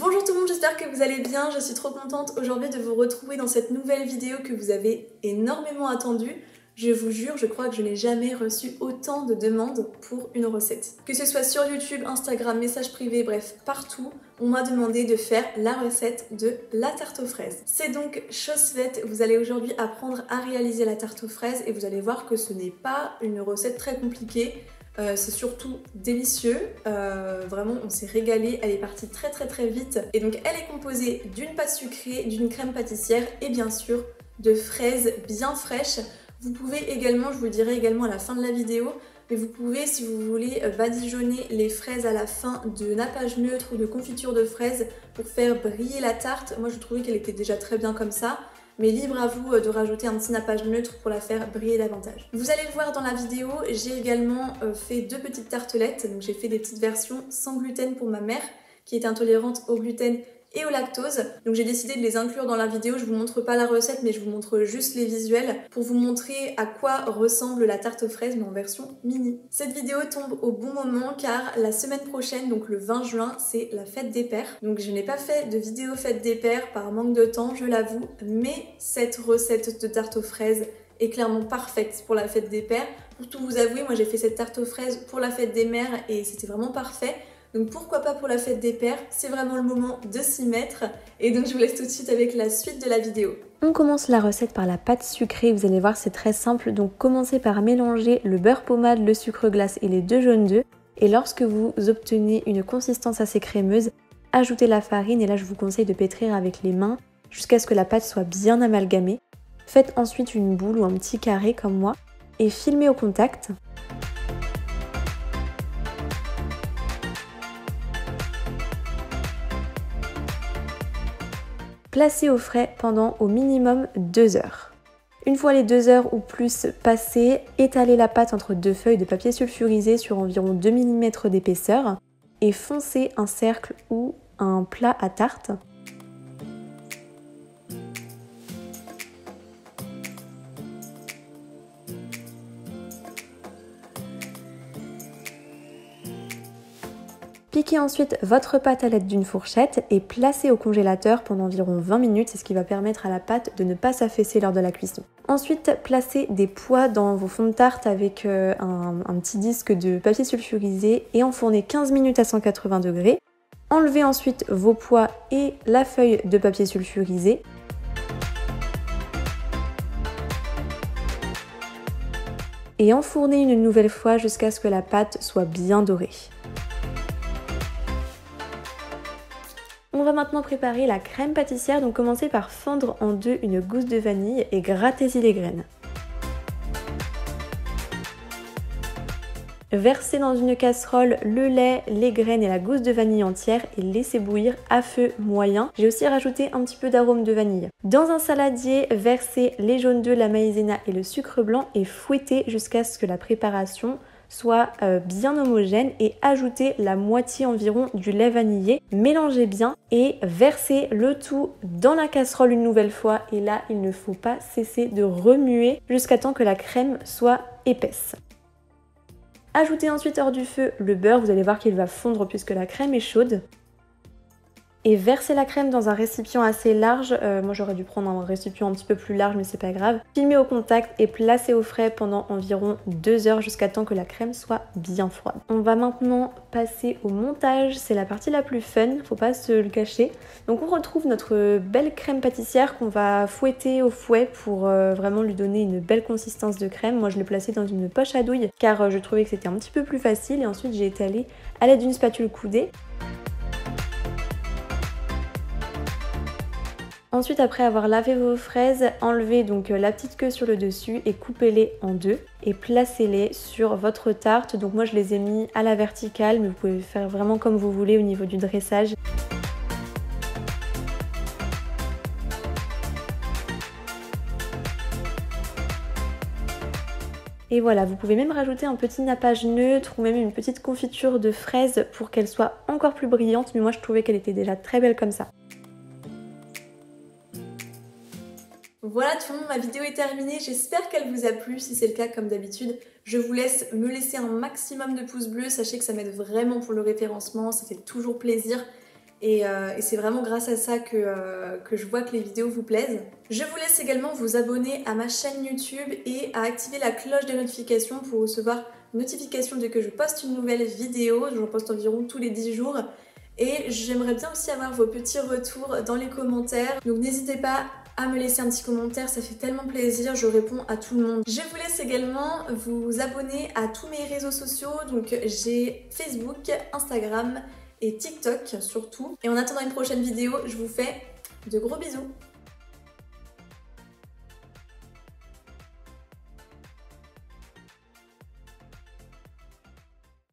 Bonjour tout le monde, j'espère que vous allez bien. Je suis trop contente aujourd'hui de vous retrouver dans cette nouvelle vidéo que vous avez énormément attendue. Je vous jure, je crois que je n'ai jamais reçu autant de demandes pour une recette. Que ce soit sur YouTube, Instagram, messages privés, bref, partout, on m'a demandé de faire la recette de la tarte aux fraises. C'est donc chose faite, vous allez aujourd'hui apprendre à réaliser la tarte aux fraises et vous allez voir que ce n'est pas une recette très compliquée. C'est surtout délicieux, vraiment on s'est régalé, elle est partie très vite et donc elle est composée d'une pâte sucrée, d'une crème pâtissière et bien sûr de fraises bien fraîches. Vous pouvez également, je vous le dirai également à la fin de la vidéo, mais vous pouvez si vous voulez badigeonner les fraises à la fin de nappage neutre ou de confiture de fraises pour faire briller la tarte. Moi je trouvais qu'elle était déjà très bien comme ça. Mais libre à vous de rajouter un petit nappage neutre pour la faire briller davantage. Vous allez le voir dans la vidéo, j'ai également fait deux petites tartelettes. Donc j'ai fait des petites versions sans gluten pour ma mère qui est intolérante au gluten et au lactose. Donc j'ai décidé de les inclure dans la vidéo. Je vous montre pas la recette mais je vous montre juste les visuels pour vous montrer à quoi ressemble la tarte aux fraises mais en version mini. Cette vidéo tombe au bon moment car la semaine prochaine, donc le 20 juin, c'est la fête des pères. Donc je n'ai pas fait de vidéo fête des pères par manque de temps, je l'avoue, mais cette recette de tarte aux fraises est clairement parfaite pour la fête des pères. Pour tout vous avouer, moi j'ai fait cette tarte aux fraises pour la fête des mères et c'était vraiment parfait. Donc pourquoi pas pour la fête des pères, c'est vraiment le moment de s'y mettre. Et donc je vous laisse tout de suite avec la suite de la vidéo. On commence la recette par la pâte sucrée, vous allez voir c'est très simple. Donc commencez par mélanger le beurre pommade, le sucre glace et les deux jaunes d'œufs. Et lorsque vous obtenez une consistance assez crémeuse, ajoutez la farine et là je vous conseille de pétrir avec les mains jusqu'à ce que la pâte soit bien amalgamée. Faites ensuite une boule ou un petit carré comme moi et filmez au contact. Placez au frais pendant au minimum 2 heures. Une fois les 2 heures ou plus passées, étalez la pâte entre deux feuilles de papier sulfurisé sur environ 2 mm d'épaisseur et foncez un cercle ou un plat à tarte. Piquez ensuite votre pâte à l'aide d'une fourchette et placez au congélateur pendant environ 20 minutes, c'est ce qui va permettre à la pâte de ne pas s'affaisser lors de la cuisson. Ensuite, placez des pois dans vos fonds de tarte avec un petit disque de papier sulfurisé et enfournez 15 minutes à 180 degrés. Enlevez ensuite vos pois et la feuille de papier sulfurisé. Et enfournez une nouvelle fois jusqu'à ce que la pâte soit bien dorée. On va maintenant préparer la crème pâtissière, donc commencez par fendre en deux une gousse de vanille et grattez-y les graines. Versez dans une casserole le lait, les graines et la gousse de vanille entière et laissez bouillir à feu moyen. J'ai aussi rajouté un petit peu d'arôme de vanille. Dans un saladier, versez les jaunes d'œufs, la maïzena et le sucre blanc et fouettez jusqu'à ce que la préparation soit bien homogène et ajoutez la moitié environ du lait vanillé. Mélangez bien et versez le tout dans la casserole une nouvelle fois et là il ne faut pas cesser de remuer jusqu'à temps que la crème soit épaisse. Ajoutez ensuite hors du feu le beurre, vous allez voir qu'il va fondre puisque la crème est chaude. Et versez la crème dans un récipient assez large. Moi j'aurais dû prendre un récipient un petit peu plus large mais c'est pas grave. Filmez au contact et placez au frais pendant environ 2 heures jusqu'à temps que la crème soit bien froide. On va maintenant passer au montage, c'est la partie la plus fun, faut pas se le cacher. Donc on retrouve notre belle crème pâtissière qu'on va fouetter au fouet pour vraiment lui donner une belle consistance de crème. Moi je l'ai placée dans une poche à douille car je trouvais que c'était un petit peu plus facile et ensuite j'ai étalé à l'aide d'une spatule coudée. Ensuite, après avoir lavé vos fraises, enlevez donc la petite queue sur le dessus et coupez-les en deux et placez-les sur votre tarte. Donc moi je les ai mis à la verticale mais vous pouvez faire vraiment comme vous voulez au niveau du dressage. Et voilà, vous pouvez même rajouter un petit nappage neutre ou même une petite confiture de fraises pour qu'elle soit encore plus brillante, mais moi je trouvais qu'elle était déjà très belle comme ça. Voilà tout le monde, ma vidéo est terminée, j'espère qu'elle vous a plu. Si c'est le cas, comme d'habitude, je vous laisse me laisser un maximum de pouces bleus. Sachez que ça m'aide vraiment pour le référencement, ça fait toujours plaisir. Et c'est vraiment grâce à ça que je vois que les vidéos vous plaisent. Je vous laisse également vous abonner à ma chaîne YouTube et à activer la cloche des notifications pour recevoir une notification dès que je poste une nouvelle vidéo. J'en poste environ tous les 10 jours. Et j'aimerais bien aussi avoir vos petits retours dans les commentaires. Donc n'hésitez pas à me laisser un petit commentaire, ça fait tellement plaisir, je réponds à tout le monde. Je vous laisse également vous abonner à tous mes réseaux sociaux. Donc j'ai Facebook, Instagram et TikTok surtout. Et en attendant une prochaine vidéo, je vous fais de gros bisous.